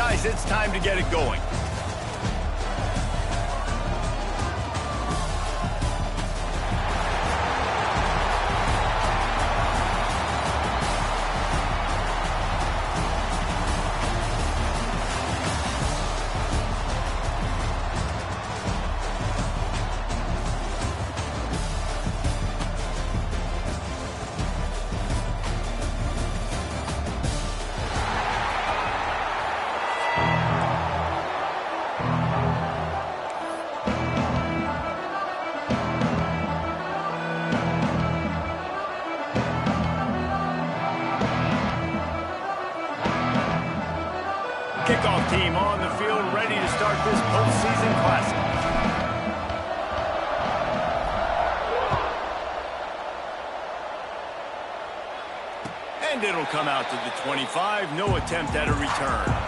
Guys, it's time to get it going. Kickoff team on the field, ready to start this postseason classic. And it'll come out to the 25. No attempt at a return.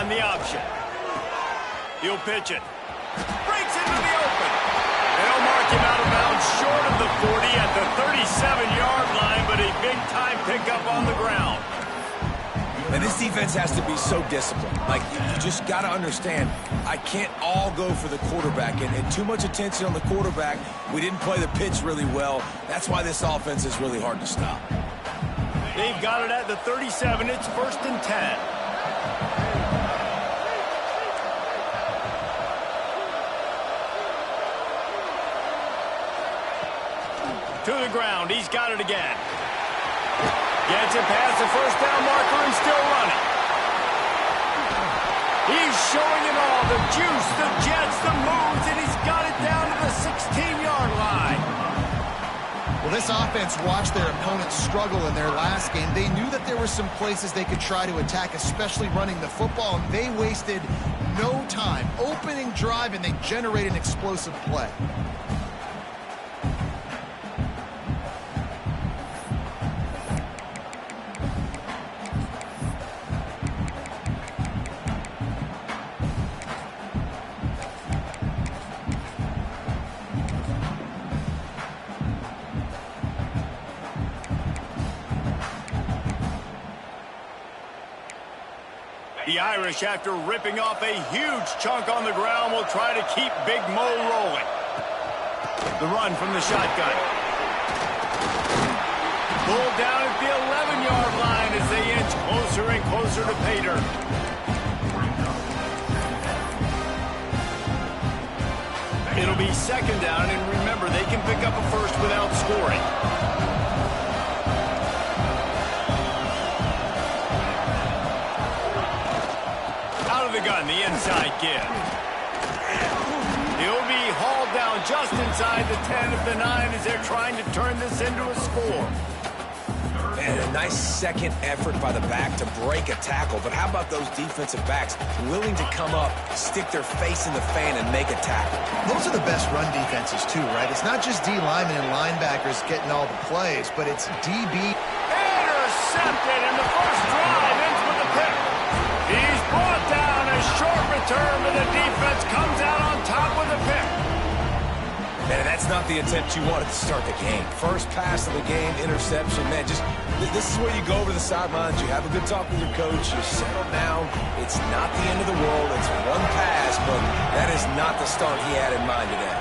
The option. He'll pitch it. Breaks into the open. They'll mark him out of bounds short of the 40 at the 37-yard line, but a big-time pickup on the ground. And this defense has to be so disciplined. Like, you just got to understand, I can't all go for the quarterback. And too much attention on the quarterback. We didn't play the pitch really well. That's why this offense is really hard to stop. They've got it at the 37. It's 1st and 10. To the ground. He's got it again. Gets it past the first down marker and still running. He's showing it all. The juice, the jets, the moves, and he's got it down to the 16-yard line. Well, this offense watched their opponents struggle in their last game. They knew that there were some places they could try to attack, especially running the football, and they wasted no time. Opening drive, and they generate an explosive play. The Irish, after ripping off a huge chunk on the ground, will try to keep Big Mo rolling. The run from the shotgun. Pulled down at the 11-yard line as they inch closer and closer to pay dirt. It'll be 2nd down, and remember, they can pick up a first without scoring. The gun, the inside give. He'll be hauled down just inside the 10 of the 9 as they're trying to turn this into a score. And a nice second effort by the back to break a tackle. But how about those defensive backs willing to come up, stick their face in the fan, and make a tackle? Those are the best run defenses, too, right? It's not just D linemen and linebackers getting all the plays, but it's DB. Intercepted, and the first drive ends with a pick. He's brought down. Short return, but the defense comes out on top with a pick. Man, that's not the attempt you wanted to start the game. First pass of the game, interception. Man, just this is where you go over to the sidelines. You have a good talk with your coach. You settle down. It's not the end of the world. It's one pass, but that is not the start he had in mind today.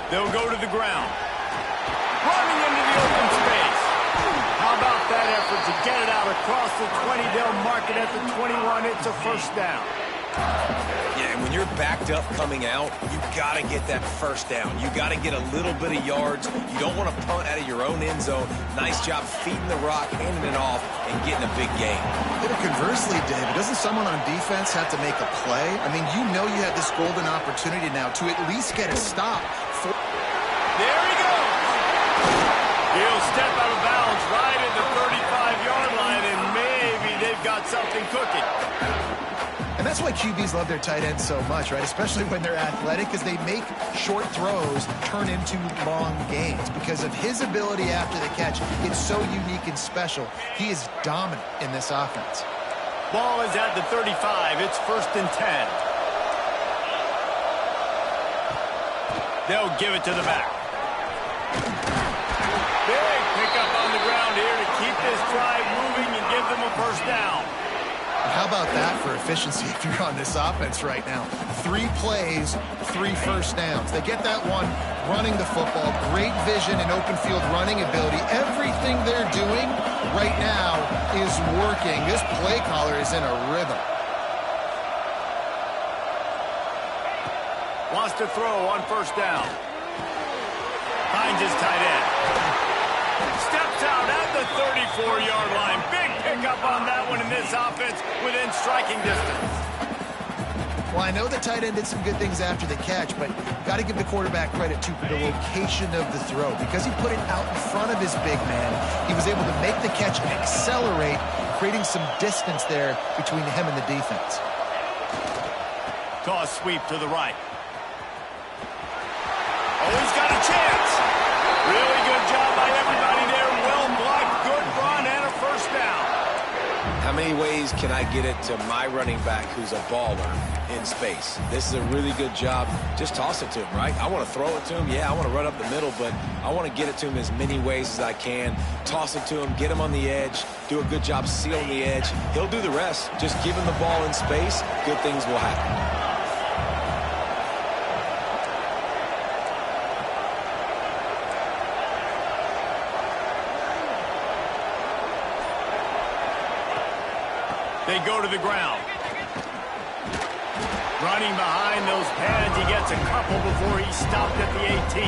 They'll go to the ground. Running into the open space. How about that effort to get it out across the 20? They'll mark it at the 21. It's a 1st down. Yeah, and when you're backed up coming out, you got to get that first down. You got to get a little bit of yards. You don't want to punt out of your own end zone. Nice job feeding the rock, handing it off, and getting a big gain. Conversely, David, doesn't someone on defense have to make a play? I mean, you know you have this golden opportunity now to at least get a stop. There he goes. He'll step out of bounds right at the 35-yard line, and maybe they've got something cooking. And that's why QBs love their tight ends so much, right? Especially when they're athletic, because they make short throws turn into long gains. Because of his ability after the catch, it's so unique and special. He is dominant in this offense. Ball is at the 35. It's 1st and 10. They'll give it to the back. Big pickup on the ground here to keep this drive moving and give them a first down. How about that for efficiency if you're on this offense right now? 3 plays, 3 first downs. They get that one running the football, great vision and open field running ability. Everything they're doing right now is working. This play caller is in a rhythm. Wants to throw on 1st down. Finds his tight end. Steps out at the 34-yard line. Big pickup on that one in this offense within striking distance. Well, I know the tight end did some good things after the catch, but got to give the quarterback credit, too, for the location of the throw. Because he put it out in front of his big man, he was able to make the catch and accelerate, creating some distance there between him and the defense. Toss sweep to the right. Oh, he's got a chance. Really good job by everybody there. Well blocked, good run, and a first down. How many ways can I get it to my running back who's a baller in space? This is a really good job. Just toss it to him, right? I want to throw it to him. Yeah, I want to run up the middle, but I want to get it to him as many ways as I can. Toss it to him, get him on the edge, do a good job sealing the edge. He'll do the rest. Just give him the ball in space. Good things will happen. They go to the ground. Running behind those pads, he gets a couple before he stopped at the 18.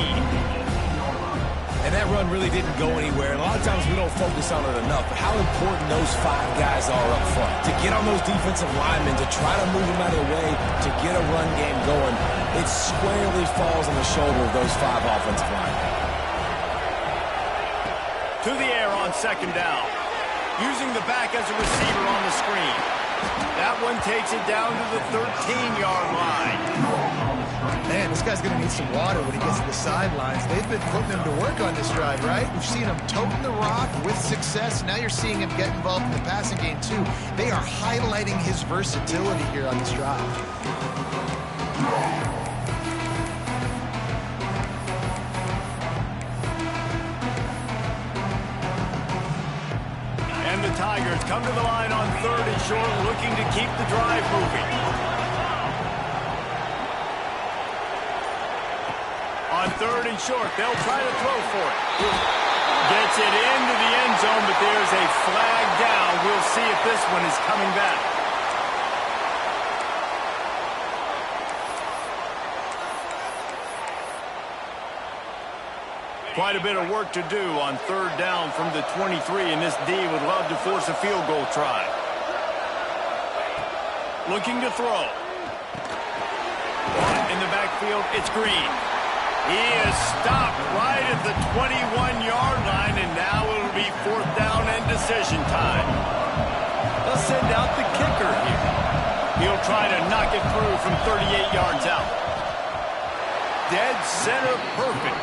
And that run really didn't go anywhere. And a lot of times we don't focus on it enough. But how important those 5 guys are up front. To get on those defensive linemen, to try to move them out of the way, to get a run game going, it squarely falls on the shoulder of those 5 offensive linemen. To the air on 2nd down. Using the back as a receiver on the screen. That one takes it down to the 13-yard line. Man, this guy's going to need some water when he gets to the sidelines. They've been putting him to work on this drive, right? We've seen him toting the rock with success. Now you're seeing him get involved in the passing game, too. They are highlighting his versatility here on this drive. And the Tigers come to the line on 3rd and short, looking to keep the drive moving. On 3rd and short, they'll try to throw for it. Gets it into the end zone, but there's a flag down. We'll see if this one is coming back. Quite a bit of work to do on 3rd down from the 23, and this D would love to force a field goal try. Looking to throw. In the backfield, it's Green. He is stopped right at the 21-yard line, and now it'll be 4th down and decision time. They'll send out the kicker here. He'll try to knock it through from 38 yards out. Dead center perfect.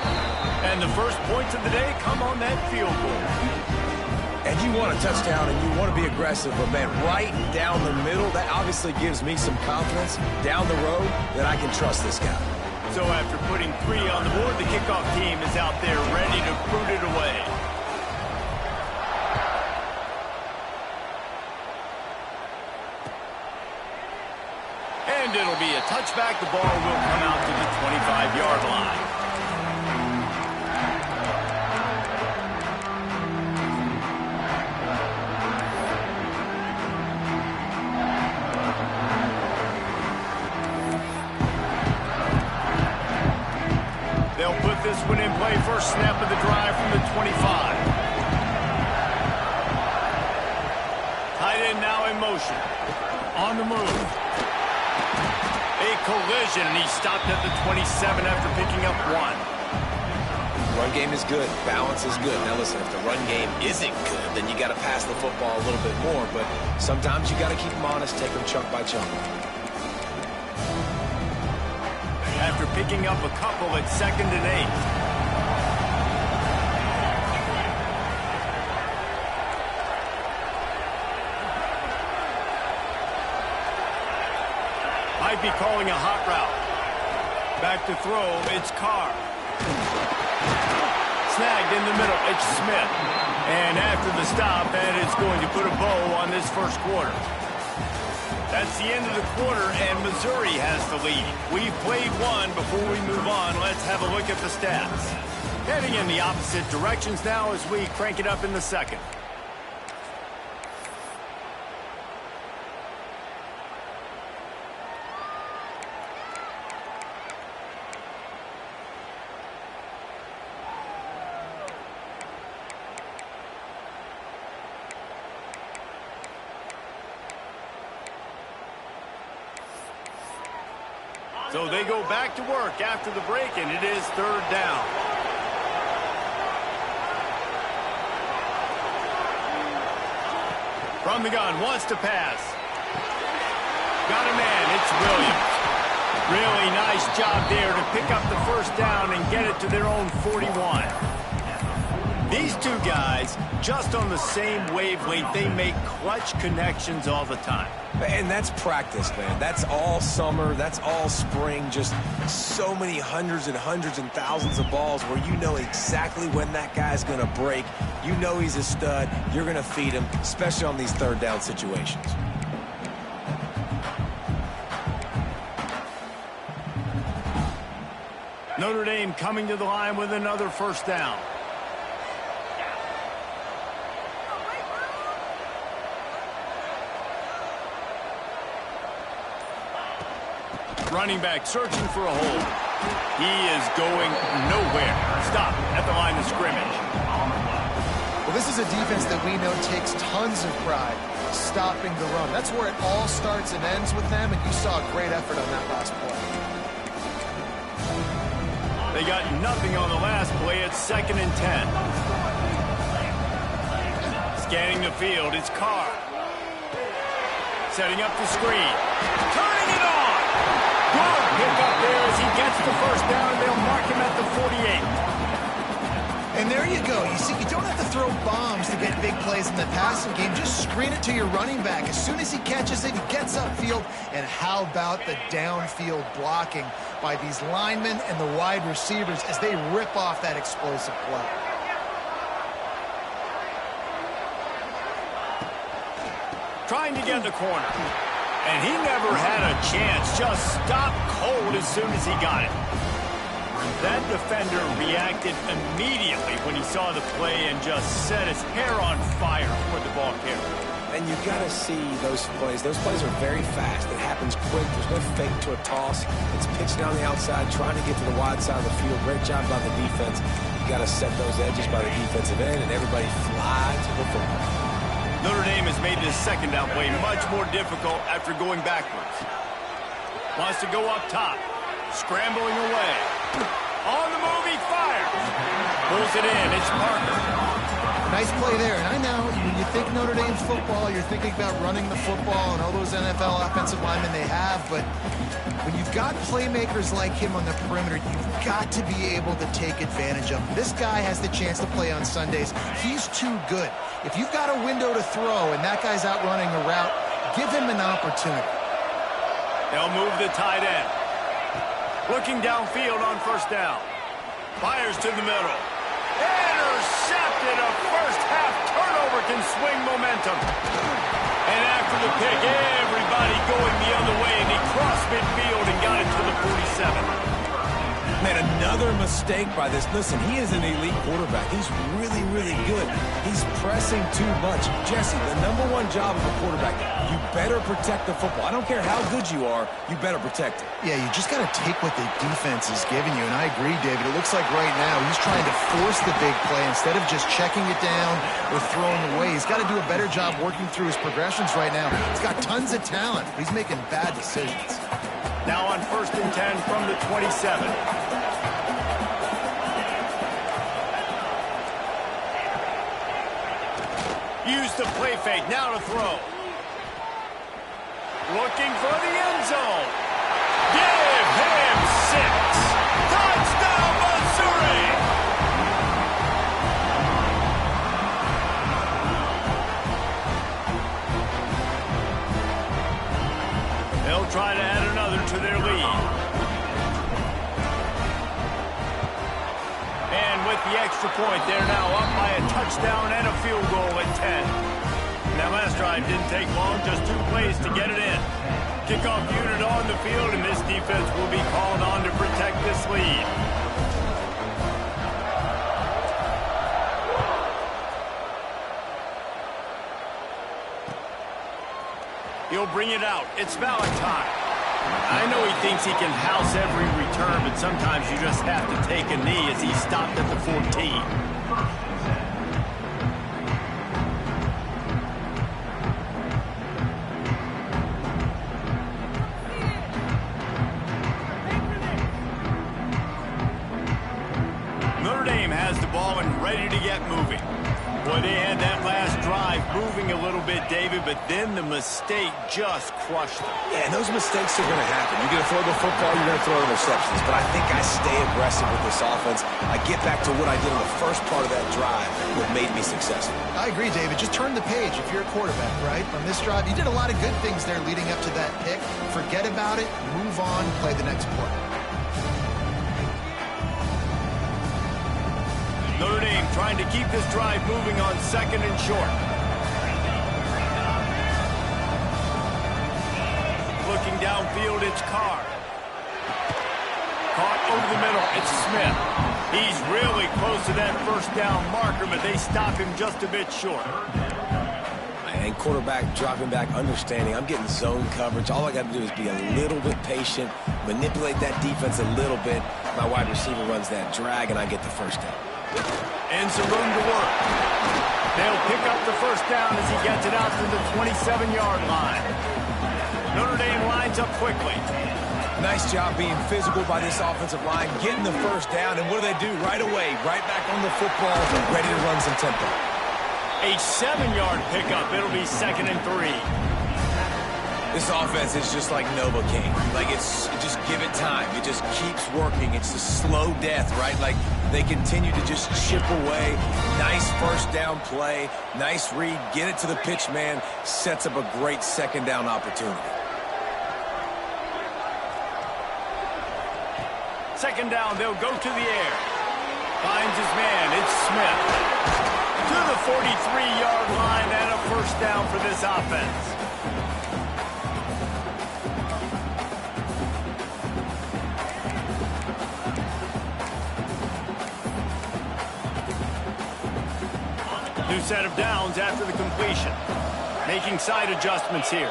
And the first points of the day come on that field goal. And you want a touchdown and you want to be aggressive, but man, right down the middle, that obviously gives me some confidence down the road that I can trust this guy. So after putting 3 on the board, the kickoff team is out there ready to boot it away. And it'll be a touchback. The ball will come out to the 25-yard line. this one in play. First snap of the drive from the 25. Tight end now in motion. On the move. A collision, and he stopped at the 27 after picking up 1. Run game is good. Balance is good. Now listen, if the run game isn't good, then you got to pass the football a little bit more. But sometimes you got to keep them honest, take them chunk by chunk. After picking up a couple at 2nd and 8. Might be calling a hot route. Back to throw, it's Carr. Snagged in the middle, it's Smith. And after the stop, that is going to put a bow on this first quarter. That's the end of the quarter, and Missouri has the lead. We've played one. Before we move on, let's have a look at the stats. Heading in the opposite directions now as we crank it up in the second. So they go back to work after the break, and it is 3rd down. From the gun, wants to pass. Got a man, it's Williams. Really nice job there to pick up the first down and get it to their own 41. These two guys, just on the same wavelength, they make clutch connections all the time. And that's practice, man. That's all summer. That's all spring. Just so many hundreds and hundreds and thousands of balls where you know exactly when that guy's going to break. You know he's a stud. You're going to feed him, especially on these 3rd down situations. Notre Dame coming to the line with another first down. Running back searching for a hole. He is going nowhere. Stop at the line of scrimmage. Well, this is a defense that we know takes tons of pride stopping the run. That's where it all starts and ends with them, and you saw a great effort on that last play. They got nothing on the last play at 2nd and 10. Scanning the field, it's Carr. Setting up the screen. Turning it on! Good pick up there as he gets the first down, and they'll mark him at the 48. And there you go. You see, you don't have to throw bombs to get big plays in the passing game. Just screen it to your running back. As soon as he catches it, he gets upfield. And how about the downfield blocking by these linemen and the wide receivers as they rip off that explosive play. Trying to get in the corner. And he never had a chance. Just stopped cold as soon as he got it. That defender reacted immediately when he saw the play and just set his hair on fire for the ball carrier. And you got to see those plays. Those plays are very fast. It happens quick. There's no fake to a toss. It's pitched down the outside, trying to get to the wide side of the field. Great job by the defense. You got to set those edges by the defensive end, and everybody fly to the football. Notre Dame has made this second down play much more difficult after going backwards. Wants to go up top. Scrambling away. On the move, he fires. Pulls it in. It's Parker. Nice play there. And I know when you think Notre Dame football, you're thinking about running the football and all those NFL offensive linemen they have. But when you've got playmakers like him on the perimeter, you've got to be able to take advantage of him. This guy has the chance to play on Sundays. He's too good. If you've got a window to throw and that guy's out running a route, give him an opportunity. They'll move the tight end. Looking downfield on first down. Fires to the middle. Intercepted. A first-half turnover can swing momentum. And after the pick, everybody going the other way, and he crossed midfield and got it to the 47. Man, Another mistake by this. Listen, he is an elite quarterback. He's really, really good. He's pressing too much. Jesse, the #1 job of a quarterback, you better protect the football. I don't care how good you are, you better protect it. Yeah, you just got to take what the defense is giving you. And I agree, David. It looks like right now he's trying to force the big play instead of just checking it down or throwing away. He's got to do a better job working through his progressions right now. He's got tons of talent. He's making bad decisions. Now on 1st and 10 from the 27. Use the play fake, now to throw. Looking for the end zone. Give him 6. Touchdown, Missouri! They'll try to add another to their lead. And with the extra point, they're now up by a touchdown and a field goal at 10. That last drive didn't take long, just 2 plays to get it in. Kickoff unit on the field, and this defense will be called on to protect this lead. He'll bring it out. It's Valentine. I know he thinks he can house every return, but sometimes you just have to take a knee as he stopped at the 14. Notre Dame has the ball and ready to get moving. Boy, they had that last drive moving a little bit, David, but then the mistake just crushed them. Yeah, and those mistakes are going to happen. You're going to throw the football, you're going to throw interceptions. But I think I stay aggressive with this offense. I get back to what I did in the first part of that drive, what made me successful. I agree, David. Just turn the page if you're a quarterback, right? On this drive, you did a lot of good things there leading up to that pick. Forget about it, move on, play the next play. Notre Dame trying to keep this drive moving on 2nd and short. Looking downfield, it's Carr. Caught over the middle, it's Smith. He's really close to that first down marker, but they stop him just a bit short. And quarterback dropping back, understanding I'm getting zone coverage. All I got to do is be a little bit patient, manipulate that defense a little bit. My wide receiver runs that drag, and I get the first down. And some room to work. They'll pick up the first down as he gets it out to the 27-yard line. Notre Dame lines up quickly. Nice job being physical by this offensive line, getting the first down, and what do? Right away, right back on the football, ready to run some tempo. A 7-yard pickup. It'll be 2nd and 3. This offense is just like Novocaine. Like, just give it time. It just keeps working. It's the slow death, right? Like, they continue to just chip away. Nice first down play. Nice read. Get it to the pitch man. Sets up a great 2nd down opportunity. 2nd down, they'll go to the air. Finds his man. It's Smith. To the 43-yard line and a first down for this offense. New set of downs after the completion. Making side adjustments here.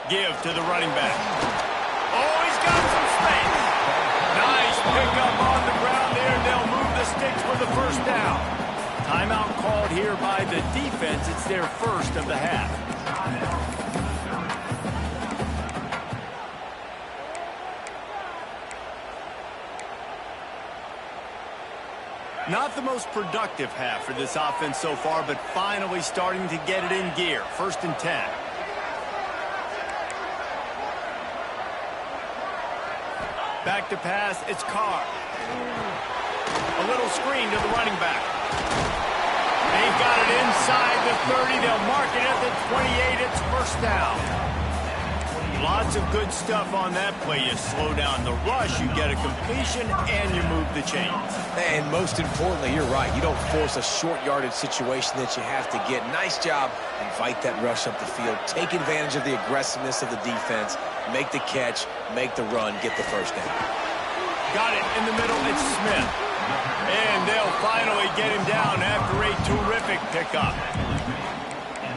Give to the running back. Oh, he's got some space. Nice pickup on the ground there. They'll move the sticks for the first down. Timeout called here by the defense. It's their first of the half. Not the most productive half for this offense so far, but finally starting to get it in gear. 1st and 10. Back to pass, it's Carr. A little screen to the running back. They've got it inside the 30. They'll mark it at the 28. It's first down. Lots of good stuff on that play. You slow down the rush, you get a completion, and you move the chains. And most importantly, you're right. You don't force a short yardage situation that you have to get. Nice job. Invite that rush up the field. Take advantage of the aggressiveness of the defense. Make the catch. Make the run. Get the first down. Got it in the middle. It's Smith. And they'll finally get him down after a terrific pickup.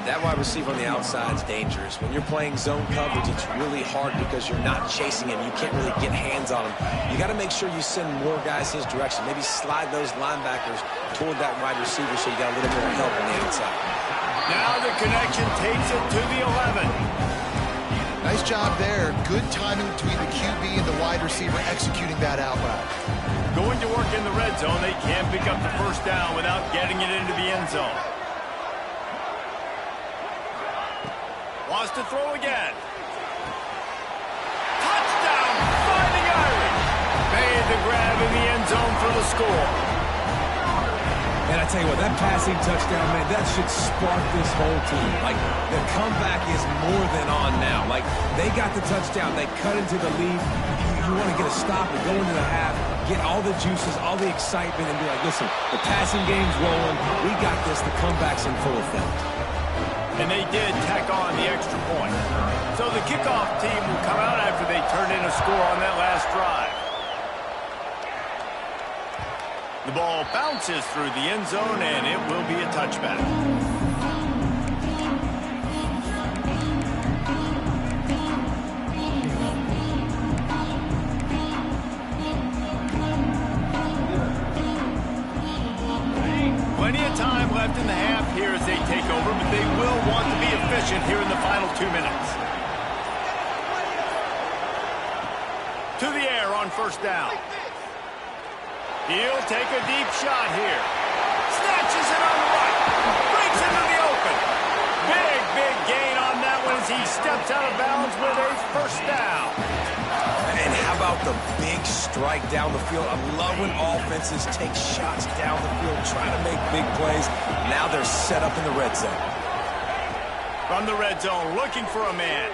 That wide receiver on the outside is dangerous. When you're playing zone coverage, it's really hard because you're not chasing him. You can't really get hands on him. You got to make sure you send more guys his direction. Maybe slide those linebackers toward that wide receiver so you got a little more help on the outside. Now the connection takes it to the 11. Nice job there. Good timing between the QB and the wide receiver executing that out route. Going to work in the red zone. They can't pick up the first down without getting it into the end zone. Wants to throw again. Touchdown, Fighting Irish. Made the grab in the end zone for the score. And I tell you what, that passing touchdown, man, that should spark this whole team. Like, the comeback is more than on now. Like, they got the touchdown. They cut into the lead. You want to get a stop and go into the half, get all the juices, all the excitement, and be like, listen, the passing game's rolling. We got this. The comeback's in full effect. And they did tack on the extra point. So the kickoff team will come out after they turn in a score on that last drive. The ball bounces through the end zone, and it will be a touchback. Plenty of time left in the half here as they take over, but they will want to be efficient here in the final 2 minutes. To the air on first down. He'll take a deep shot here. Snatches it on the right. Breaks into the open. Big gain on that one as he steps out of bounds with a first down. And how about the big strike down the field? I love when offenses take shots down the field, trying to make big plays. Now they're set up in the red zone. From the red zone, looking for a man.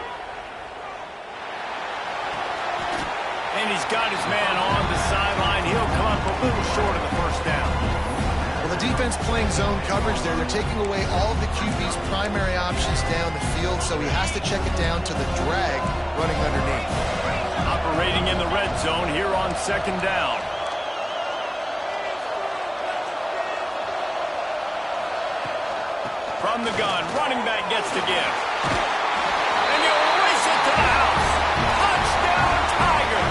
And he's got his man on the sideline. He'll come up a little short of the first down. Well, the defense playing zone coverage there. They're taking away all of the QB's primary options down the field, so he has to check it down to the drag running underneath. Operating in the red zone here on second down. From the gun, running back gets to give. And he'll race it to the house. Touchdown, Tiger!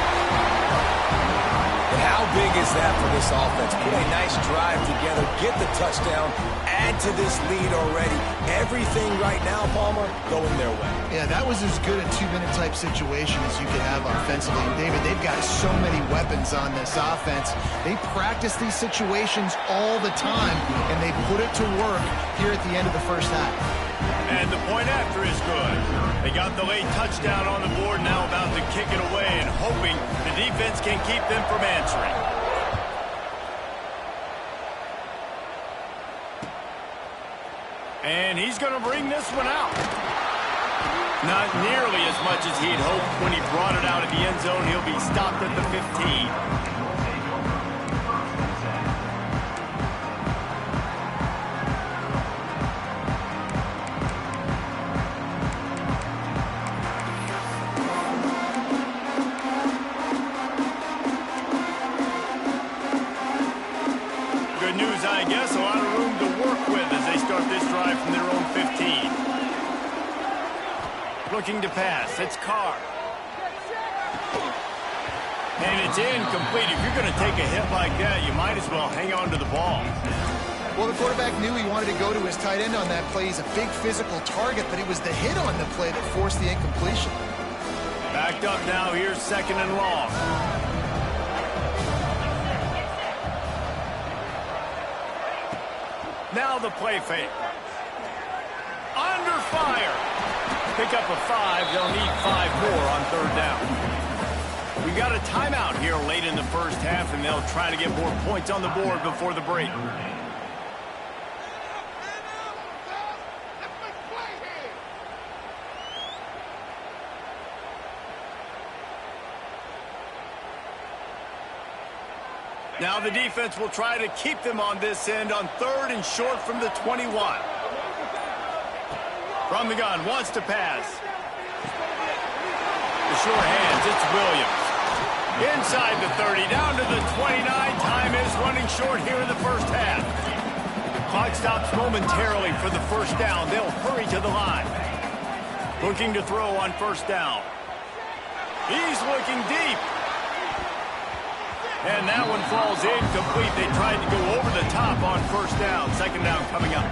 And how big is that for this offense? Put a nice drive together, get the touchdown, add to this lead already. Everything right now, Palmer, going their way. Yeah, that was as good a two-minute type situation as you could have offensively. And David, they've got so many weapons on this offense. They practice these situations all the time, and they put it to work here at the end of the first half. And the point after is good. They got the late touchdown on the board, now about to kick it away and hoping the defense can keep them from answering. And he's going to bring this one out. Not nearly as much as he'd hoped when he brought it out of the end zone. He'll be stopped at the 15. Good news, I guess. A lot of room to work with as they start this drive from their own 15. Looking to pass. It's Carr. And it's incomplete. If you're going to take a hit like that, you might as well hang on to the ball. Well, the quarterback knew he wanted to go to his tight end on that play. He's a big physical target, but it was the hit on the play that forced the incompletion. Backed up now. Here's second and long. Now the play fake. Under fire. Pick up a 5. They'll need 5 more on third down. We got a timeout here late in the first half, and they'll try to get more points on the board before the break. Now the defense will try to keep them on this end on 3rd and short from the 21. From the gun, wants to pass. The sure hands, it's Williams. Inside the 30, down to the 29. Time is running short here in the first half. Clock stops momentarily for the first down. They'll hurry to the line. Looking to throw on first down. He's looking deep. And that one falls incomplete. They tried to go over the top on first down. Second down coming up.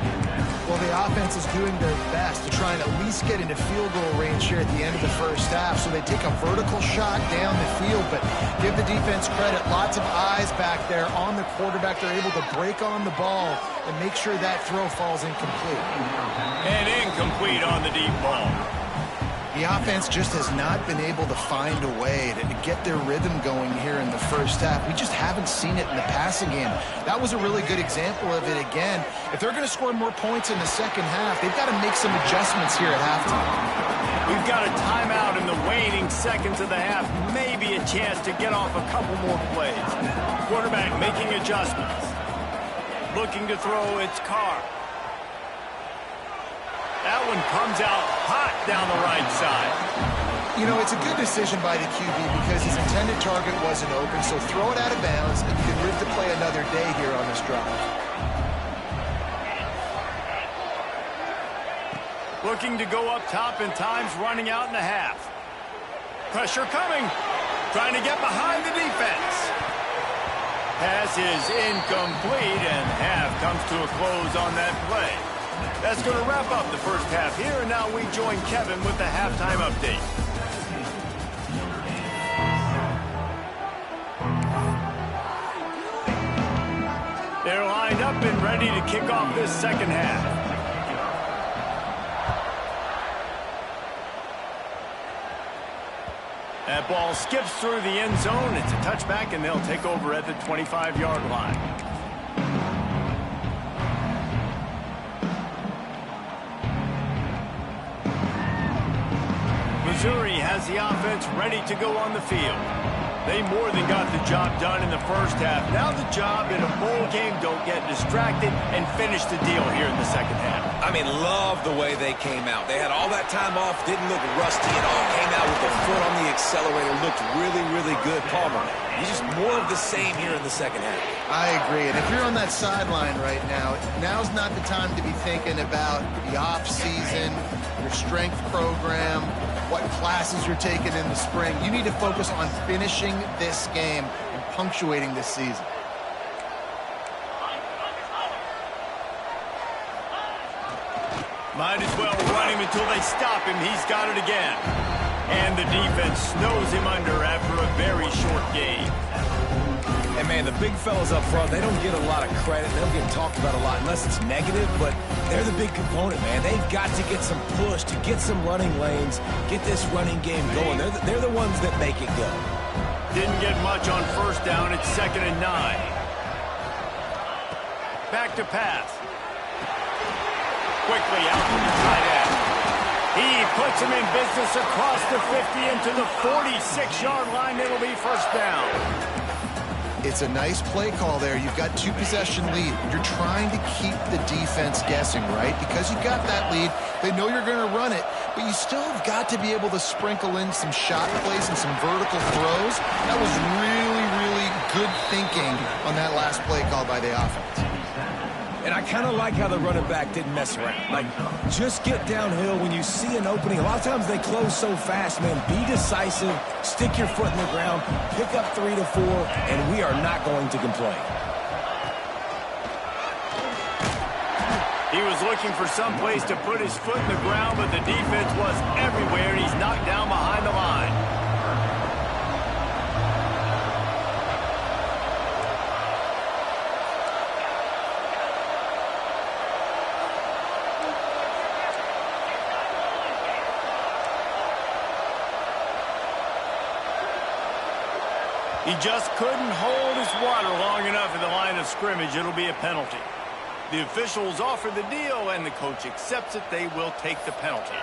Well, the offense is doing their best to try and at least get into field goal range here at the end of the first half. So they take a vertical shot down the field, but give the defense credit. Lots of eyes back there on the quarterback. They're able to break on the ball and make sure that throw falls incomplete. And incomplete on the deep ball. The offense just has not been able to find a way to get their rhythm going here in the first half. We just haven't seen it in the passing game. That was a really good example of it again. If they're going to score more points in the second half, they've got to make some adjustments here at halftime. We've got a timeout in the waning seconds of the half. Maybe a chance to get off a couple more plays. Quarterback making adjustments. Looking to throw, it's Carr. That one comes out hot down the right side. You know, it's a good decision by the QB because his intended target wasn't open, so throw it out of bounds, and you can live to play another day here on this drive. Looking to go up top, and time's running out in the half. Pressure coming. Trying to get behind the defense. Pass is incomplete, and half comes to a close on that play. That's going to wrap up the first half here, and now we join Kevin with the halftime update. They're lined up and ready to kick off this second half. That ball skips through the end zone. It's a touchback, and they'll take over at the 25-yard line. Missouri has the offense ready to go on the field. They more than got the job done in the first half. Now the job in a bowl game, don't get distracted and finish the deal here in the second half. I mean, love the way they came out. They had all that time off, didn't look rusty at all. Came out with their foot on the accelerator, looked really, really good. Palmer, he's just more of the same here in the second half. I agree, and if you're on that sideline right now, now's not the time to be thinking about the off-season, your strength program, what classes you're taking in the spring. You need to focus on finishing this game and punctuating this season. Might as well run him until they stop him. He's got it again. And the defense snows him under after a very short game. And, man, the big fellas up front, they don't get a lot of credit. They don't get talked about a lot unless it's negative, but they're the big component, man. They've got to get some push, to get some running lanes, get this running game going. They're the ones that make it go. Didn't get much on first down. It's 2nd and 9. Back to pass. Quickly out to the tight end. He puts him in business across the 50 into the 46-yard line. It'll be first down. It's a nice play call there. You've got 2-possession lead. You're trying to keep the defense guessing, right? Because you got that lead. They know you're going to run it, but you still have got to be able to sprinkle in some shot plays and some vertical throws. That was really, really good thinking on that last play call by the offense. And I kind of like how the running back didn't mess around. Like, just get downhill when you see an opening. A lot of times they close so fast, man. Be decisive, stick your foot in the ground, pick up 3 to 4, and we are not going to complain. He was looking for some place to put his foot in the ground, but the defense was everywhere, and he's knocked down behind the line. He just couldn't hold his water long enough in the line of scrimmage. It'll be a penalty. The officials offer the deal, and the coach accepts it. They will take the penalty.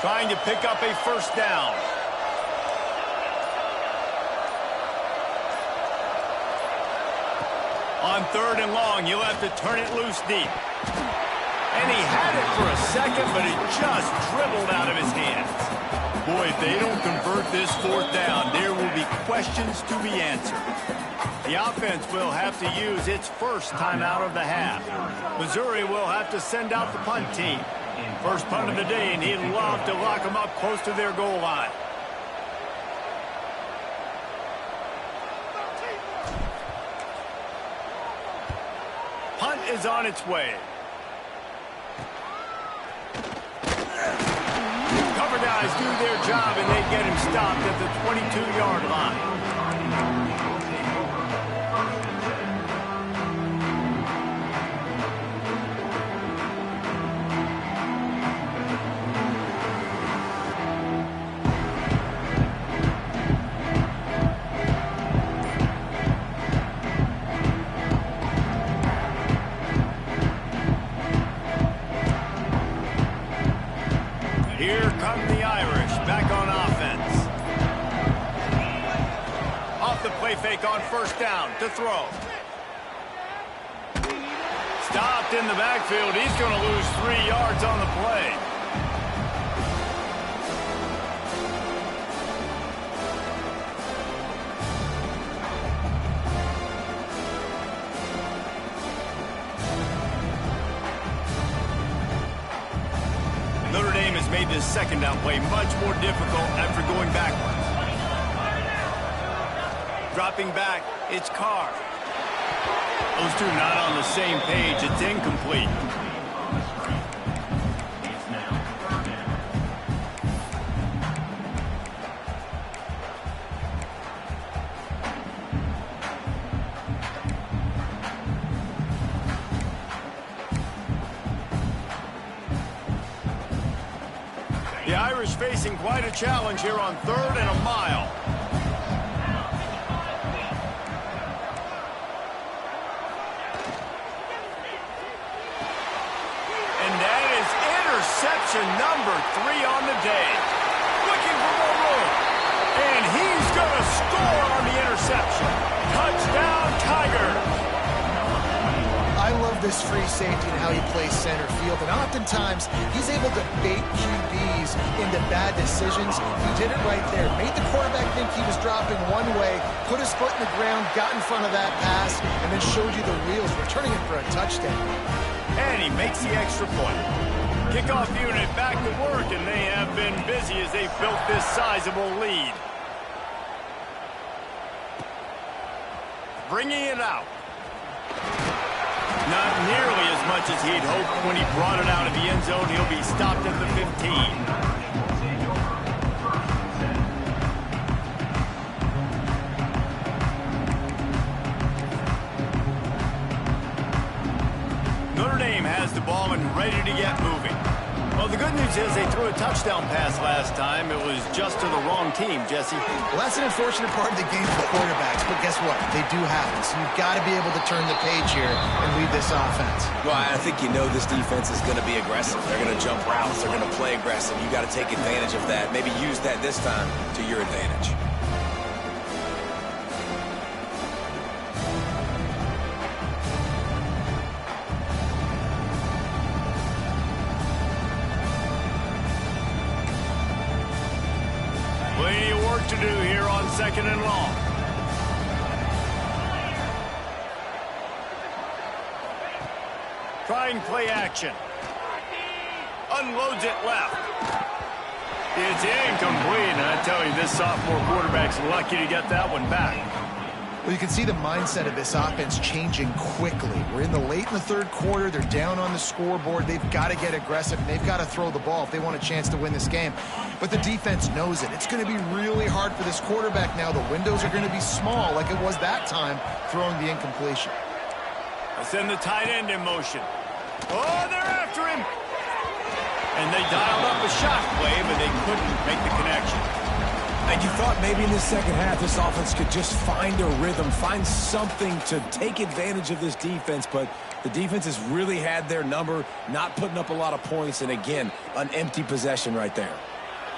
Trying to pick up a first down. On 3rd and long, you'll have to turn it loose deep. And he had it for a second, but it just dribbled out of his hands. Boy, if they don't convert this 4th down, there will be questions to be answered. The offense will have to use its first timeout of the half. Missouri will have to send out the punt team. First punt of the day, and he'd love to lock them up close to their goal line. Punt is on its way. Cover guys do their job, and they get him stopped at the 22-yard line. Here come the Irish, back on offense. Off the play fake on first down to throw. Stopped in the backfield. He's going to lose 3 yards on the play. Notre Dame has made this second down play much more difficult after going backwards. Dropping back, it's Carr. Those two not on the same page. It's incomplete. The Irish facing quite a challenge here on 3rd and a mile. And that is interception number 3 on the day. Looking for more room. And he's going to score on the interception. Touchdown, Tigers. I love this free safety and how he plays center field, and oftentimes he's able to bait QBs into bad decisions. He did it right there. Made the quarterback think he was dropping one way, put his foot in the ground, got in front of that pass, and then showed you the wheels, returning it for a touchdown. And he makes the extra point. Kickoff unit back to work, and they have been busy as they've built this sizable lead. Bringing it out. Not nearly as much as he'd hoped when he brought it out of the end zone. He'll be stopped at the 15. Notre Dame has the ball and ready to get moving. Well, the good news is they threw a touchdown pass last time. It was just to the wrong team, Jesse. Well, that's an unfortunate part of the game for quarterbacks, but guess what? They do happen, so you've got to be able to turn the page here and lead this offense. Well, I think you know this defense is going to be aggressive. They're going to jump routes. They're going to play aggressive. You got to take advantage of that. Maybe use that this time to your advantage. Plenty of work to do here on 2nd and long. Trying play action. Unloads it left. It's incomplete, and I tell you, this sophomore quarterback's lucky to get that one back. Well, you can see the mindset of this offense changing quickly. We're in the late in the 3rd quarter. They're down on the scoreboard. They've got to get aggressive, and they've got to throw the ball if they want a chance to win this game. But the defense knows it. It's going to be really hard for this quarterback now. The windows are going to be small like it was that time throwing the incompletion. I send the tight end in motion. Oh, they're after him. And they dialed up a shot play, but they couldn't make the connection. And you thought maybe in the second half this offense could just find a rhythm, find something to take advantage of this defense, but the defense has really had their number, not putting up a lot of points, and again, an empty possession right there.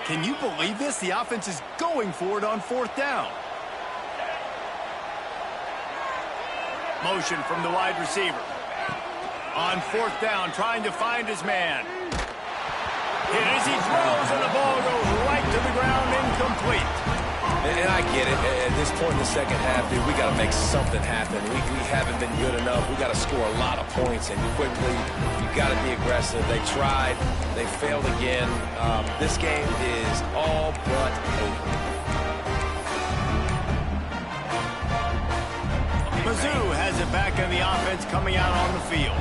Can you believe this? The offense is going for it on 4th down. Motion from the wide receiver. On 4th down, trying to find his man. Hit as he throws, and the ball goes right to the ground, incomplete. And I get it. At this point in the second half, dude, we got to make something happen. We haven't been good enough. We got to score a lot of points, and quickly. You got to be aggressive. They tried. They failed again. This game is all but over. Mizzou has it back on the offense coming out on the field.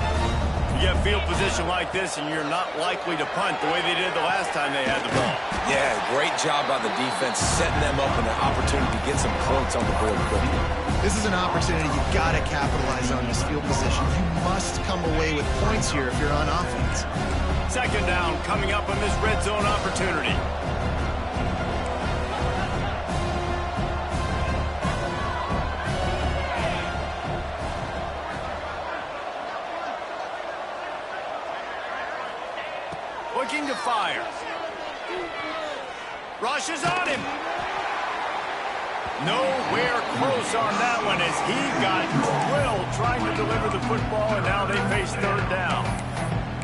You get field position like this, and you're not likely to punt the way they did the last time they had the ball. Yeah, great job by the defense, setting them up in an opportunity to get some points on the board quickly. This is an opportunity you've got to capitalize on this field position. You must come away with points here if you're on offense. 2nd down coming up on this red zone opportunity. Looking to fire. Rushes on him. Nowhere close on that one as he got drilled trying to deliver the football, and now they face 3rd down.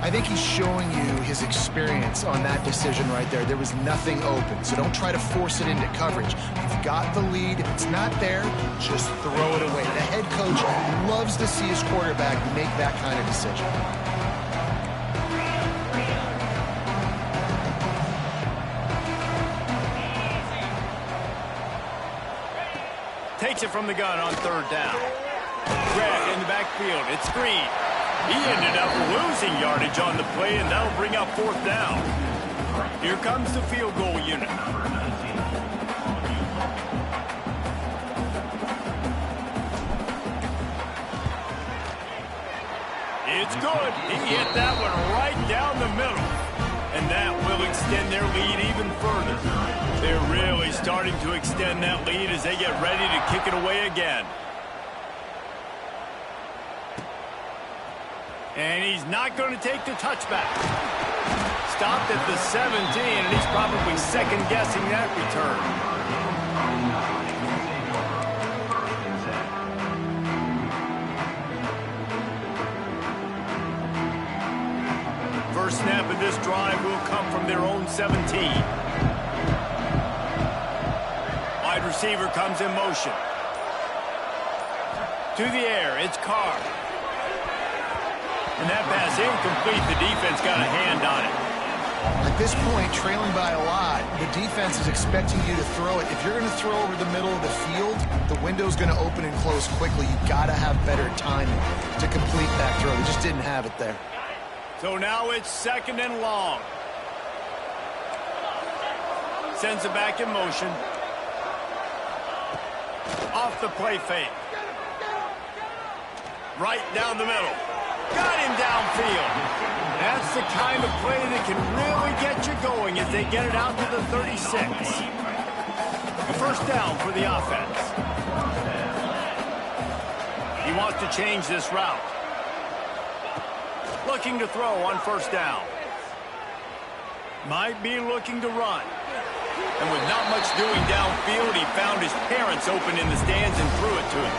I think he's showing you his experience on that decision right there. There was nothing open, so don't try to force it into coverage. You've got the lead. If it's not there, just throw it away. The head coach loves to see his quarterback make that kind of decision. Takes it from the gun on 3rd down. Greg in the backfield. It's Green. He ended up losing yardage on the play, and that'll bring up 4th down. Here comes the field goal unit. It's good. He hit that one right down the middle. And that will extend their lead even further. They're really starting to extend that lead as they get ready to kick it away again. And he's not going to take the touchback. Stopped at the 17, and he's probably second-guessing that return. First snap of this drive will come from their own 17. Wide receiver comes in motion. To the air, it's Carr. And that pass incomplete. The defense got a hand on it. At this point, trailing by a lot, the defense is expecting you to throw it. If you're going to throw over the middle of the field, the window's going to open and close quickly. You've got to have better timing to complete that throw. They just didn't have it there. So now it's 2nd and long. Sends it back in motion. Off the play fake. Right down the middle. Got him downfield. That's the kind of play that can really get you going as they get it out to the 36. A 1st down for the offense. He wants to change this route. Looking to throw on 1st down. Might be looking to run. And with not much doing downfield, he found his parents open in the stands and threw it to him.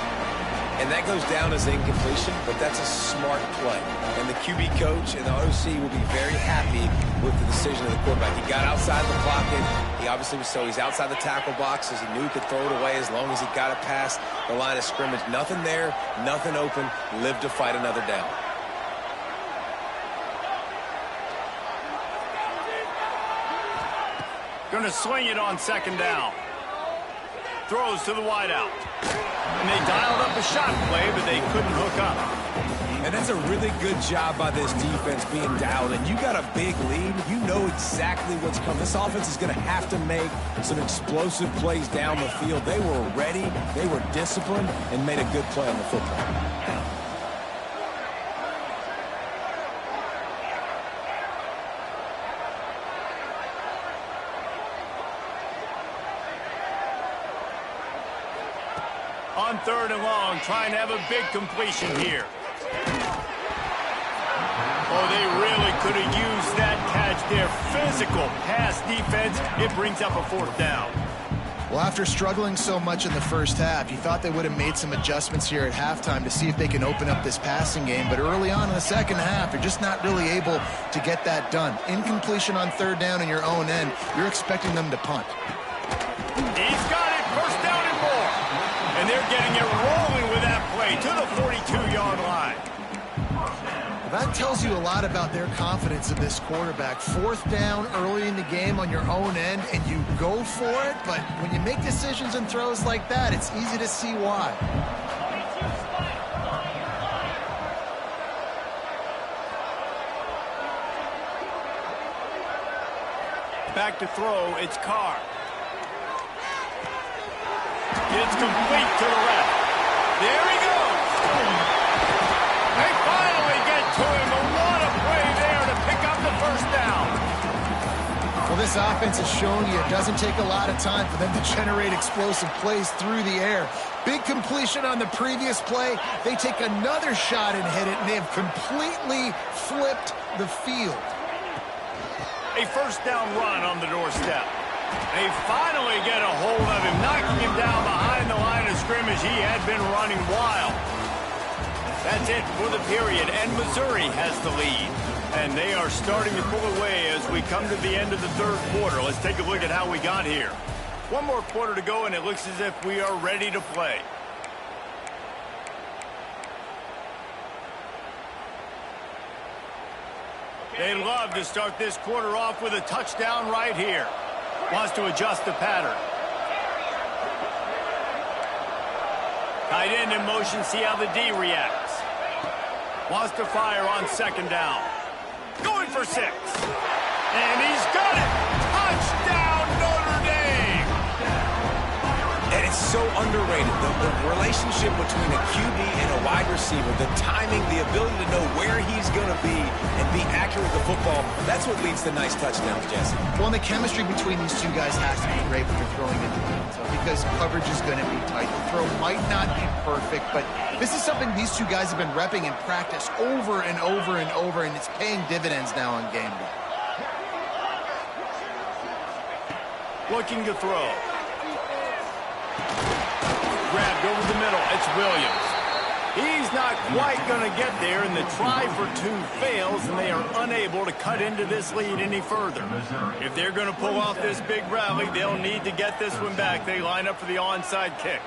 And that goes down as incompletion, but that's a smart play. And the QB coach and the OC will be very happy with the decision of the quarterback. He got outside the pocket. He obviously was he's outside the tackle boxes. He knew he could throw it away as long as he got it past the line of scrimmage. Nothing there, nothing open. Lived to fight another down. Going to swing it on 2nd down. Throws to the wideout. And they dialed up a shot play, but they couldn't hook up. And that's a really good job by this defense being dialed. And you got a big lead. You know exactly what's coming. This offense is going to have to make some explosive plays down the field. They were ready. They were disciplined and made a good play on the football. On 3rd and long, trying to have a big completion here. Oh, they really could have used that catch their physical pass defense. It brings up a fourth down. Well, after struggling so much in the first half, you thought they would have made some adjustments here at halftime to see if they can open up this passing game. But early on in the second half, you're just not really able to get that done. Incompletion on third down in your own end, you're expecting them to punt. He's got it, first down and more. And they're getting it rolling with that play to the 42-yard line. That tells you a lot about their confidence in this quarterback. Fourth down early in the game on your own end, and you go for it, but when you make decisions and throws like that, it's easy to see why. Back to throw, it's Carr. It's complete to the left. There he goes. They finally get to him, but what a play there to pick up the first down. Well, this offense has shown you it doesn't take a lot of time for them to generate explosive plays through the air. Big completion on the previous play. They take another shot and hit it, and they have completely flipped the field. A first down run on the doorstep. They finally get a hold of him, knocking him down behind the line of scrimmage. He had been running wild. That's it for the period, and Missouri has the lead. And they are starting to pull away as we come to the end of the third quarter. Let's take a look at how we got here. One more quarter to go, and it looks as if we are ready to play. They love to start this quarter off with a touchdown right here. Wants to adjust the pattern. Tight end in motion, see how the D reacts. Wants to fire on second down. Going for 6. And he's got it. Touchdown, Notre Dame. And it's so underrated. The relationship between a QB and a wide receiver, the timing, the ability to know where he's going to be and be accurate with the football, that's what leads to nice touchdowns, Jesse. Well, and the chemistry between these two guys has to be great when you're throwing into the end zone because coverage is going to be tight. The throw might not be perfect, but this is something these two guys have been repping in practice over and over and over, and it's paying dividends now on game day. Looking to throw. Grabbed over the middle. It's Williams. He's not quite going to get there, and the try for 2 fails, and they are unable to cut into this lead any further. If they're going to pull off this big rally, they'll need to get this one back. They line up for the onside kick.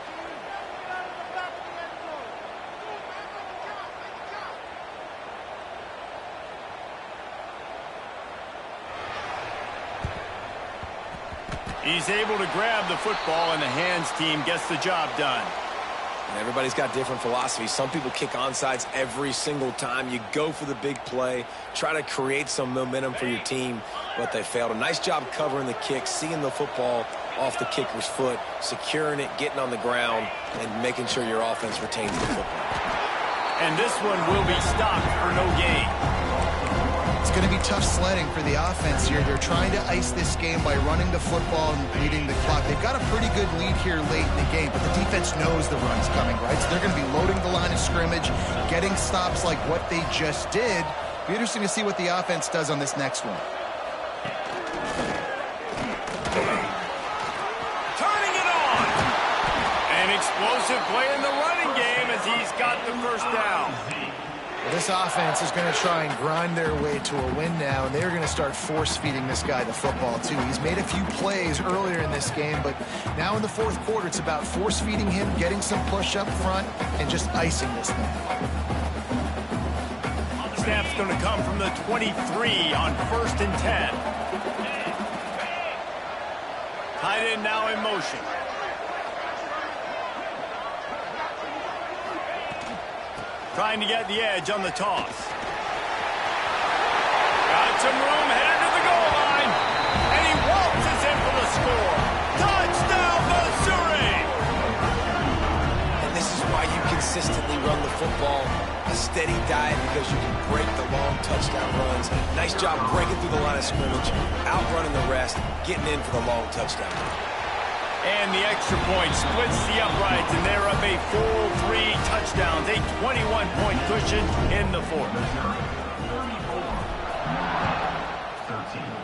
He's able to grab the football, and the hands team gets the job done. And everybody's got different philosophies. Some people kick onside every single time. You go for the big play, try to create some momentum for your team, but they failed. A nice job covering the kick, seeing the football off the kicker's foot, securing it, getting on the ground, and making sure your offense retains the football. And this one will be stopped for no gain. It's going to be tough sledding for the offense here. They're trying to ice this game by running the football and leading the clock. They've got a pretty good lead here late in the game, but the defense knows the run's coming, right? So they're going to be loading the line of scrimmage, getting stops like what they just did. Be interesting to see what the offense does on this next one. Turning it on. An explosive play in the running game as he's got the first down. Well, this offense is going to try and grind their way to a win now, and they're going to start force-feeding this guy the football, too. He's made a few plays earlier in this game, but now in the fourth quarter, it's about force-feeding him, getting some push up front, and just icing this thing. Snap's going to come from the 23 on 1st and 10. Tight end now in motion. Trying to get the edge on the toss. Got some room, headed to the goal line. And he waltzes in for the score. Touchdown, Missouri! And this is why you consistently run the football. A steady diet because you can break the long touchdown runs. Nice job breaking through the line of scrimmage, outrunning the rest, getting in for the long touchdown. And the extra point splits the uprights, and they're up a full 3 touchdowns, a 21-point cushion in the fourth. 13.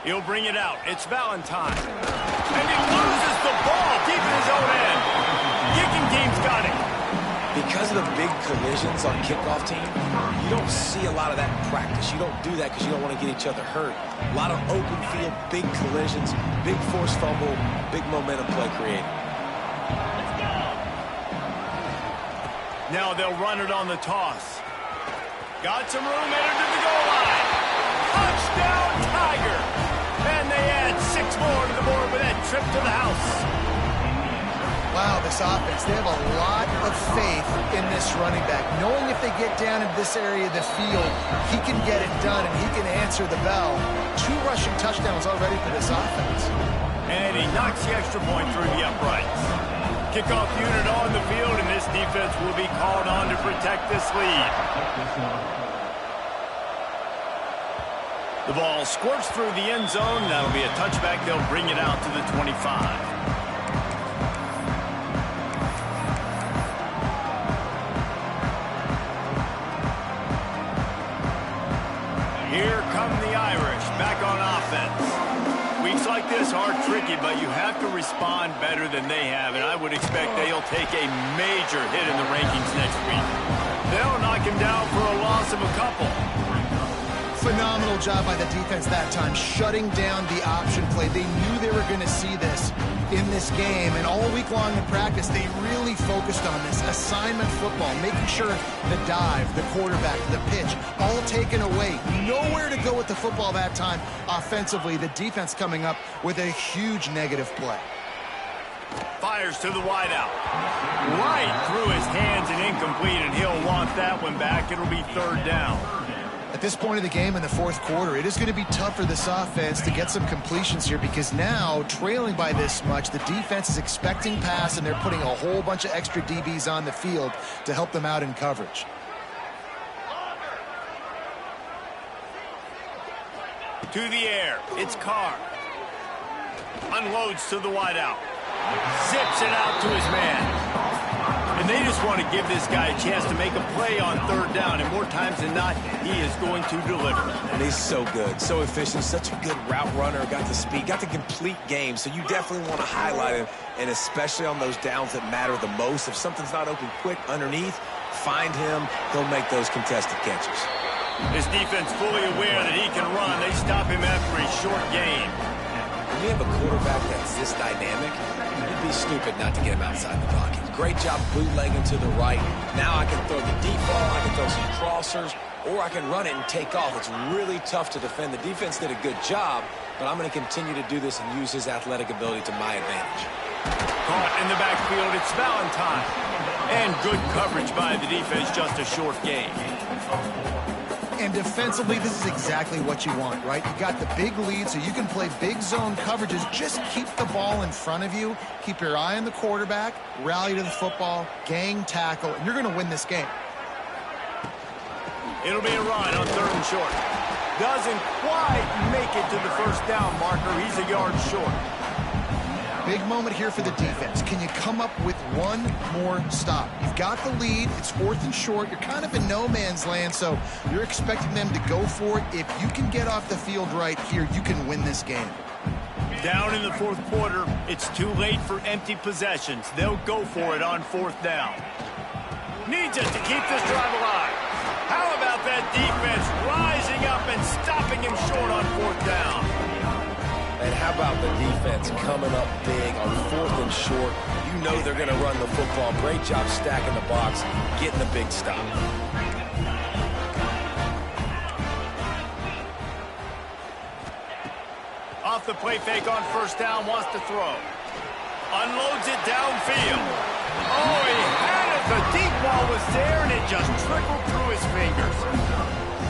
He'll bring it out. It's Valentine. And he loses the ball deep in his own end. Kicking team's got it. Because of the big collisions on kickoff team, you don't see a lot of that in practice. You don't do that because you don't want to get each other hurt. A lot of open field, big collisions, big forced fumble, big momentum play created. Now they'll run it on the toss. Got some room, entered to the goal line. Touchdown, Tiger! And they add 6 more to the board with that trip to the house. Wow, this offense, they have a lot of faith in this running back. Knowing if they get down in this area of the field, he can get it done and he can answer the bell. 2 rushing touchdowns already for this offense. And he knocks the extra point through the uprights. Kickoff unit on the field, and this defense will be called on to protect this lead. The ball squirts through the end zone. That'll be a touchback. They'll bring it out to the 25. Here come the Irish back on offense. Weeks like this are tricky, but you have to respond better than they have, and I would expect they'll take a major hit in the rankings next week. They'll knock him down for a loss of a couple. Phenomenal job by the defense that time, shutting down the option play. They knew they were going to see this in this game, and all week long in practice, they really focused on this assignment football, making sure the dive, the quarterback, the pitch, all taken away. Nowhere to go with the football that time. Offensively, the defense coming up with a huge negative play. Fires to the wideout. Right through his hands and incomplete, and he'll want that one back. It'll be 3rd down. At this point of the game in the 4th quarter, it is going to be tough for this offense to get some completions here because now, trailing by this much, the defense is expecting pass, and they're putting a whole bunch of extra DBs on the field to help them out in coverage. To the air, it's Carr. Unloads to the wideout. Zips it out to his man. And they just want to give this guy a chance to make a play on 3rd down, and more times than not, he is going to deliver. And he's so good, so efficient, such a good route runner, got the speed, got the complete game, so you definitely want to highlight him, and especially on those downs that matter the most. If something's not open quick underneath, find him, he'll make those contested catches. His defense fully aware that he can run. They stop him after a short gain. When you have a quarterback that's this dynamic, it'd be stupid not to get him outside the pocket. Great job bootlegging to the right. Now I can throw the deep ball, I can throw some crossers, or I can run it and take off. It's really tough to defend. The defense did a good job, but I'm going to continue to do this and use his athletic ability to my advantage. Caught in the backfield, it's Valentine. And good coverage by the defense, just a short gain. And defensively, this is exactly what you want, right? You got the big lead, so you can play big zone coverages. Just keep the ball in front of you. Keep your eye on the quarterback, rally to the football, gang tackle, and you're going to win this game. It'll be a run on 3rd and short. Doesn't quite make it to the 1st down marker. He's a yard short. Big moment here for the defense. Can you come up with one more stop? You've got the lead. It's 4th and short. You're kind of in no man's land, so you're expecting them to go for it. If you can get off the field right here, you can win this game. Down in the 4th quarter, it's too late for empty possessions. They'll go for it on 4th down. Needs it to keep this drive alive. How about that defense rising up and stopping him short on 4th down? And how about the defense coming up big on 4th and short? You know they're going to run the football. Great job stacking the box, getting the big stop. Off the play fake on 1st down, wants to throw. Unloads it downfield. Oh, he had it. The deep ball was there, and it just trickled through his fingers.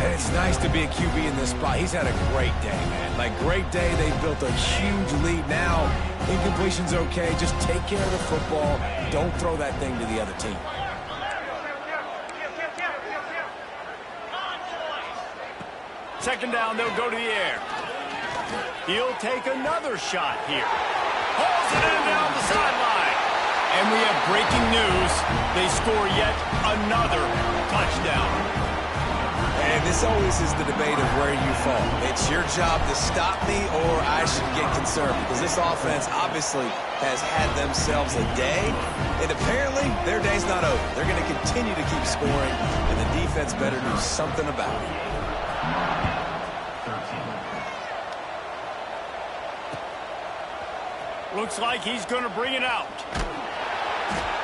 And it's nice to be a QB in this spot. He's had a great day, man. Like, great day. They built a huge lead. Now, incompletion's okay. Just take care of the football. Don't throw that thing to the other team. Second down, they'll go to the air. He'll take another shot here. Hauls it in down the sideline. And we have breaking news. They score yet another touchdown. And And this always is the debate of where you fall. It's your job to stop me or I should get concerned, because this offense obviously has had themselves a day, and apparently their day's not over. They're going to continue to keep scoring, and the defense better do something about it. Looks like he's going to bring it out.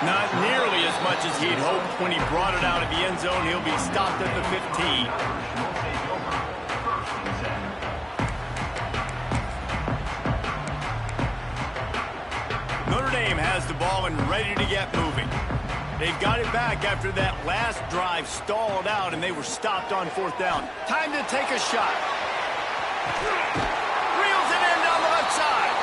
Not nearly as much as he'd hoped when he brought it out of the end zone. He'll be stopped at the 15. Notre Dame has the ball and ready to get moving. They've got it back after that last drive stalled out, and they were stopped on 4th down. Time to take a shot. Reels it in down the left side.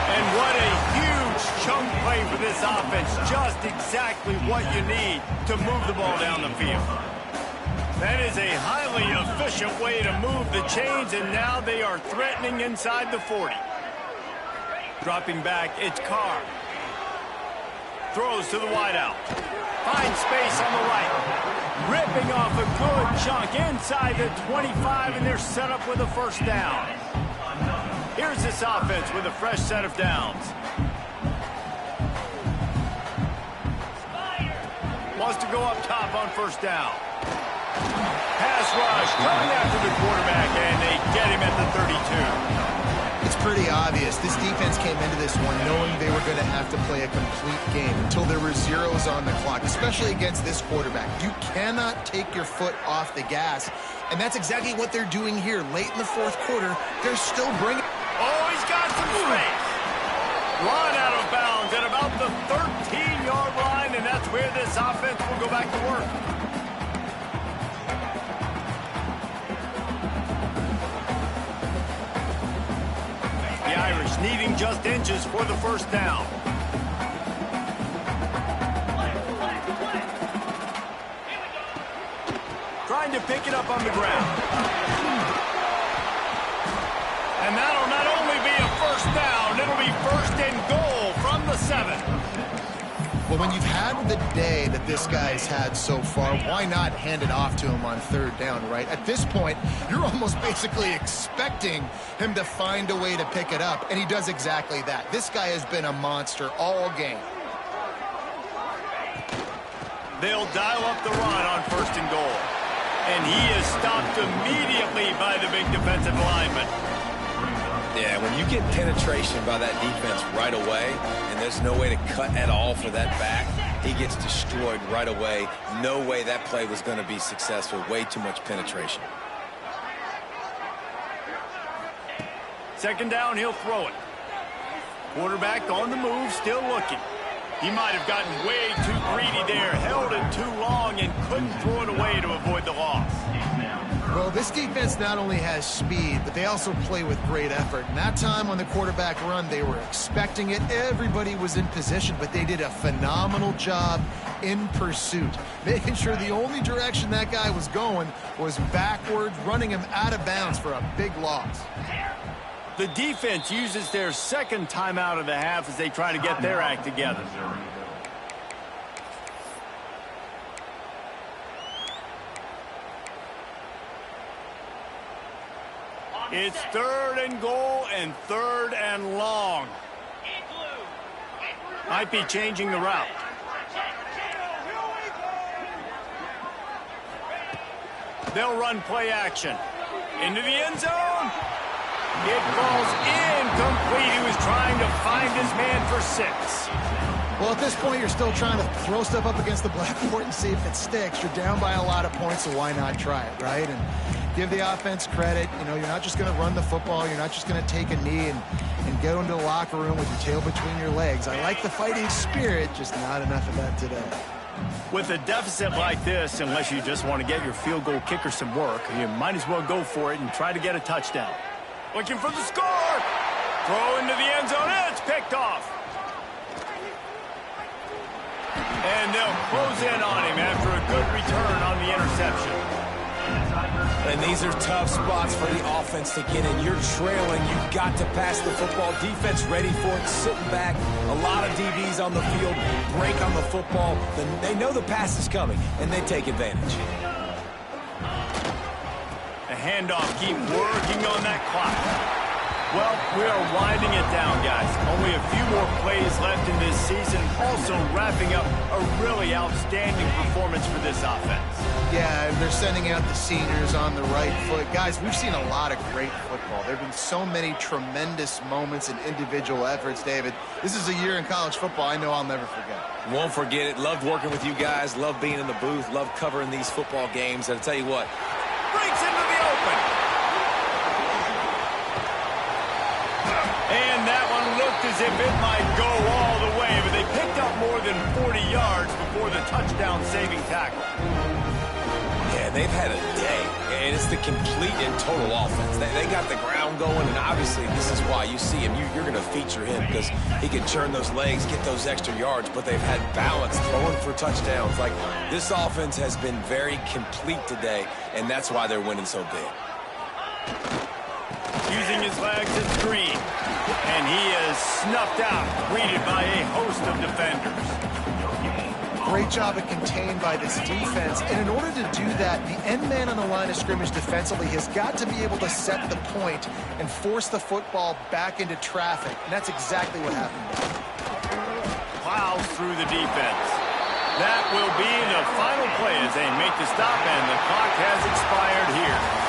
And what a huge chunk play for this offense. Just exactly what you need to move the ball down the field. That is a highly efficient way to move the chains, and now they are threatening inside the 40. Dropping back, it's Carr. Throws to the wideout. Finds space on the right. Ripping off a good chunk inside the 25, and they're set up with a 1st down. Here's this offense with a fresh set of downs. Wants to go up top on 1st down. Pass rush coming after the quarterback, and they get him at the 32. It's pretty obvious. This defense came into this one knowing they were going to have to play a complete game until there were zeros on the clock, especially against this quarterback. You cannot take your foot off the gas, and that's exactly what they're doing here. Late in the 4th quarter, they're still bringing... Oh, he's got some space. Run out of bounds at about the 13-yard line, and that's where this offense will go back to work. The Irish needing just inches for the 1st down. Trying to pick it up on the ground. And that'll not only be a 1st down, it'll be 1st and goal from the 7. Well, when you've had the day that this guy's had so far, why not hand it off to him on 3rd down, right? At this point, you're almost basically expecting him to find a way to pick it up, and he does exactly that. This guy has been a monster all game. They'll dial up the run on 1st and goal. And he is stopped immediately by the big defensive lineman. Yeah, when you get penetration by that defense right away, and there's no way to cut at all for that back, he gets destroyed right away. No way that play was going to be successful. Way too much penetration. 2nd down, he'll throw it. Quarterback on the move, still looking. He might have gotten way too greedy there, held it too long, and couldn't throw it away to avoid the loss. Well, this defense not only has speed, but they also play with great effort. And that time on the quarterback run, they were expecting it. Everybody was in position, but they did a phenomenal job in pursuit, making sure the only direction that guy was going was backwards, running him out of bounds for a big loss. The defense uses their 2nd timeout of the half as they try to get their act together. It's 3rd and goal and 3rd and long. Might be changing the route. They'll run play action. Into the end zone. It falls incomplete. He was trying to find his man for 6. Well, at this point, you're still trying to throw stuff up against the blackboard and see if it sticks. You're down by a lot of points, so why not try it, right? And give the offense credit. You know, you're not just going to run the football. You're not just going to take a knee and go into the locker room with your tail between your legs. I like the fighting spirit, just not enough of that today. With a deficit like this, unless you just want to get your field goal kicker some work, you might as well go for it and try to get a touchdown. Looking for the score. Throw into the end zone. It's picked off. And they'll close in on him after a good return on the interception. And these are tough spots for the offense to get in. You're trailing. You've got to pass the football. Defense ready for it, sitting back. A lot of DBs on the field. Break on the football. They know the pass is coming, and they take advantage. handoff. Keep working on that clock. Well, we are winding it down, guys. Only a few more plays left in this season. Also wrapping up a really outstanding performance for this offense. Yeah, and they're sending out the seniors on the right foot. Guys, we've seen a lot of great football. There have been so many tremendous moments and individual efforts, David. This is a year in college football I know I'll never forget. Won't forget it. Loved working with you guys. Loved being in the booth. Loved covering these football games. And I'll tell you what. Breaks into the open. And that one looked as if it might go all the way, but they picked up more than 40 yards before the touchdown-saving tackle. Yeah, they've had a day, and it's the complete and total offense. They got the ground going, and obviously this is why you see him. You're going to feature him because he can churn those legs, get those extra yards, but they've had balance throwing for touchdowns. Like, this offense has been very complete today, and that's why they're winning so big. Using his legs, it's Green. And he is snuffed out, greeted by a host of defenders. Great job at contained by this defense. And in order to do that, the end man on the line of scrimmage defensively has got to be able to set the point and force the football back into traffic. And that's exactly what happened. Plows through the defense. That will be the final play as they make the stop, and the clock has expired here.